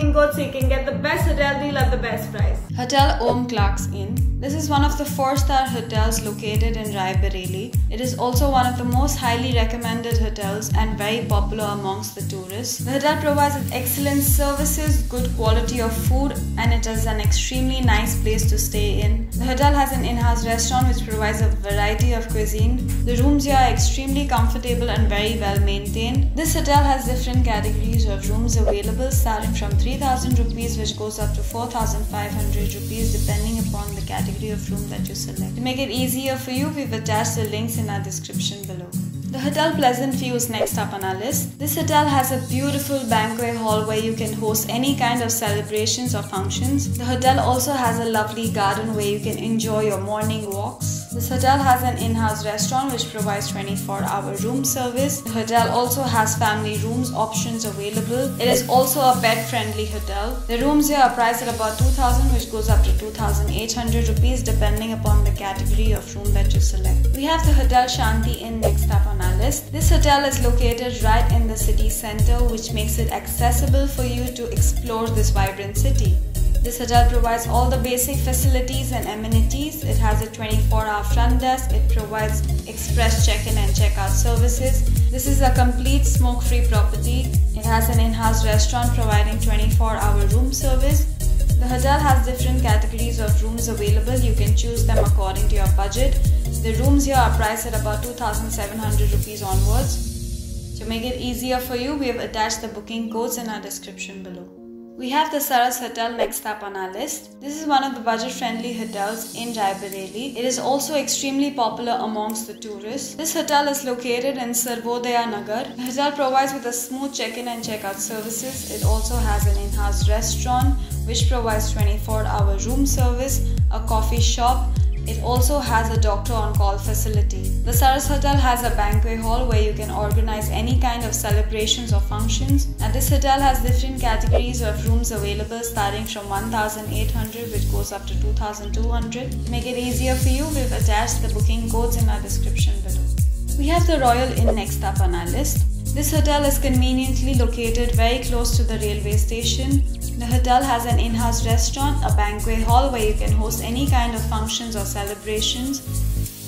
booking code so you can get the best hotel deal at the best price. Hotel Om Clarks Inn. This is one of the 4-star hotels located in Rai Bareli. It is also one of the most highly recommended hotels and very popular amongst the tourists. The hotel provides excellent services, good quality of food, and it is an extremely nice place to stay in. The hotel has an in-house restaurant which provides a variety of cuisine. The rooms here are extremely comfortable and very well maintained. This hotel has different categories of rooms available starting from 3,000 rupees which goes up to 4,500 rupees depending upon the category of room that you select. To make it easier for you, we've attached the links in our description below. The Hotel Pleasant View is next up on our list. This hotel has a beautiful banquet hall where you can host any kind of celebrations or functions. The hotel also has a lovely garden where you can enjoy your morning walks. This hotel has an in-house restaurant which provides 24-hour room service. The hotel also has family rooms options available. It is also a pet-friendly hotel. The rooms here are priced at about 2,000 which goes up to 2,800 rupees depending upon the category of room that you select. We have the Hotel Shanti Inn next up on our list. This hotel is located right in the city center which makes it accessible for you to explore this vibrant city. This hotel provides all the basic facilities and amenities. It has a 24-hour front desk. It provides express check-in and check-out services. This is a complete smoke-free property. It has an in-house restaurant providing 24-hour room service. The hotel has different categories of rooms available. You can choose them according to your budget. The rooms here are priced at about 2,700 rupees onwards. To make it easier for you, we have attached the booking codes in our description below. We have the Saras Hotel next up on our list. This is one of the budget-friendly hotels in Rai Bareli. It is also extremely popular amongst the tourists. This hotel is located in Sarvodaya Nagar. The hotel provides with a smooth check-in and check-out services. It also has an in-house restaurant which provides 24-hour room service, a coffee shop. It also has a doctor on call facility. The Saras Hotel has a banquet hall where you can organize any kind of celebrations or functions. And this hotel has different categories of rooms available starting from 1,800 which goes up to 2,200. To make it easier for you, we've attached the booking codes in our description below. We have the Royal Inn next up on our list. This hotel is conveniently located very close to the railway station. The hotel has an in-house restaurant, a banquet hall where you can host any kind of functions or celebrations.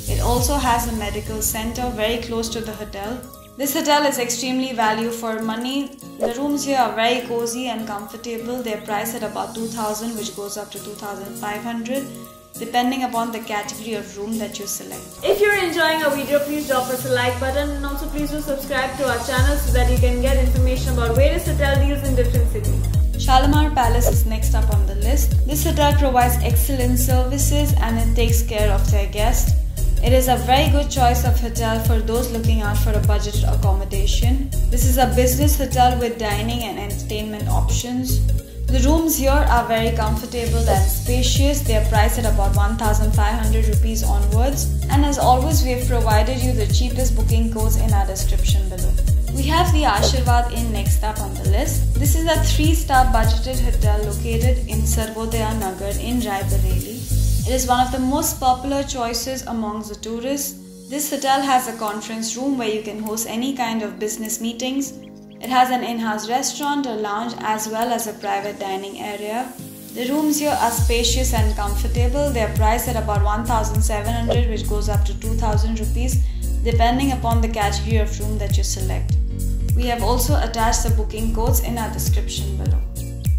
It also has a medical center very close to the hotel. This hotel is extremely value for money. The rooms here are very cozy and comfortable. They're priced at about 2,000 which goes up to 2,500 depending upon the category of room that you select. If you're enjoying our video, please drop us a like button and also please do subscribe to our channel so that you can get information about various hotel deals in different cities. Shalimar Palace is next up on the list. This hotel provides excellent services and it takes care of their guests. It is a very good choice of hotel for those looking out for a budget accommodation. This is a business hotel with dining and entertainment options. The rooms here are very comfortable and spacious. They are priced at about 1,500 rupees onwards. And as always, we have provided you the cheapest booking codes in our description below. We have the Ashirvad Inn next up on the list. This is a 3-star budgeted hotel located in Sarvodaya Nagar in Rai Bareli. It is one of the most popular choices amongst the tourists. This hotel has a conference room where you can host any kind of business meetings. It has an in-house restaurant, a lounge as well as a private dining area. The rooms here are spacious and comfortable. They are priced at about 1,700 which goes up to 2,000 rupees depending upon the category of room that you select. We have also attached the booking codes in our description below.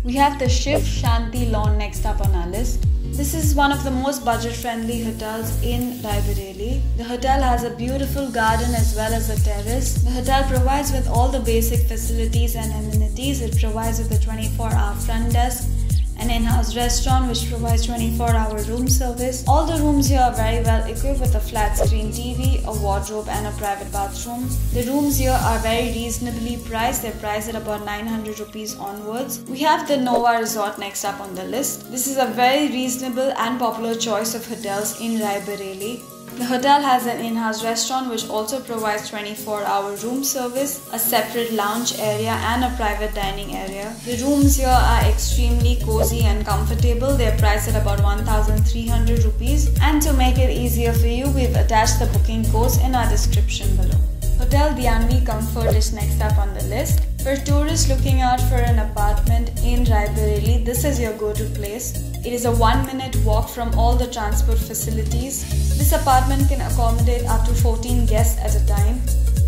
We have the Shiv Shanti Lawn next up on our list. This is one of the most budget-friendly hotels in Rai Bareli. The hotel has a beautiful garden as well as a terrace. The hotel provides with all the basic facilities and amenities. It provides with a 24-hour front desk, an in-house restaurant which provides 24-hour room service. All the rooms here are very well equipped with a flat screen TV, a wardrobe and a private bathroom. The rooms here are very reasonably priced. They're priced at about 900 rupees onwards. We have the Nova Resort next up on the list. This is a very reasonable and popular choice of hotels in Rai Bareli. The hotel has an in-house restaurant which also provides 24-hour room service, a separate lounge area and a private dining area. The rooms here are extremely cozy and comfortable. They are priced at about 1,300 rupees. And to make it easier for you, we've attached the booking codes in our description below. Hotel Dhyanvi Comfort is next up on the list. For tourists looking out for an apartment in Raebareli, this is your go-to place. It is a 1-minute walk from all the transport facilities. This apartment can accommodate up to 14 guests at a time.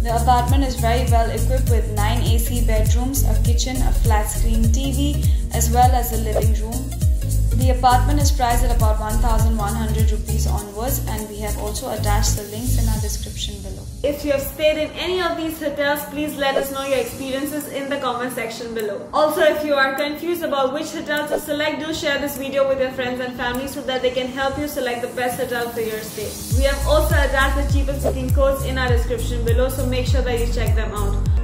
The apartment is very well equipped with 9 AC bedrooms, a kitchen, a flat-screen TV, as well as a living room. The apartment is priced at about 1,100 rupees onwards, and we have also attached the links in our description below. If you have stayed in any of these hotels, please let us know your experiences in the comment section below. Also, if you are confused about which hotel to select, do share this video with your friends and family so that they can help you select the best hotel for your stay. We have also attached the cheapest booking codes in our description below, so make sure that you check them out.